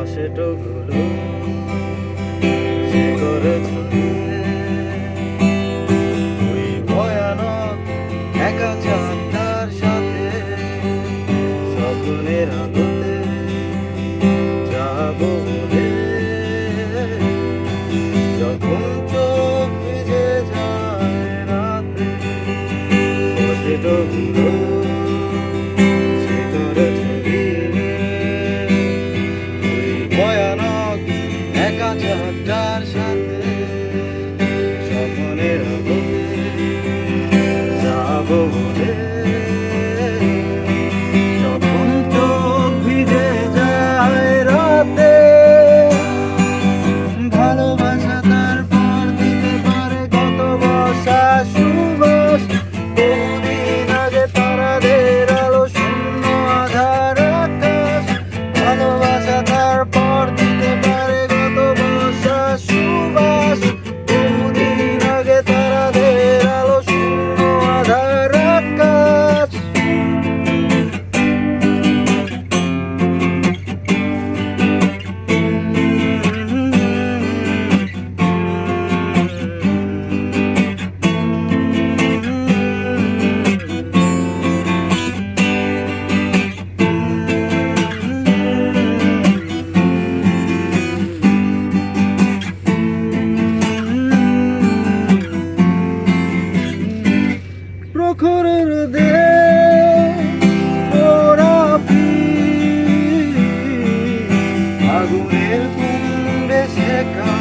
কষ্টগুলো সে করেছে ওই ভয়ানক একা চাঁদটার সাথে স্বপ্নের আলোতে যাবো বলে যখন চোখ ভিজে যায় রাতে কষ্টগুলো সে করেছে ভয়ানক একা চাঁদটার সাথে স্বপ্নের আলোতে যাবো বলে যখন চোখ ভিজে যায় রাতে ভালোবাসা তারপর দিতে পারে কত বর্ষা সুবাস বহুদিন আগে তারাদের আলো শূন্য আধার আকাশ ভালোবাসা তারপর দিতে পারে কত বর্ষা সুবাস বহুদিন আগে তারাদের আলো শূন্য আধার আকাশ প্রখরের দে ওরা আগুনের কুণ্ডে শেখা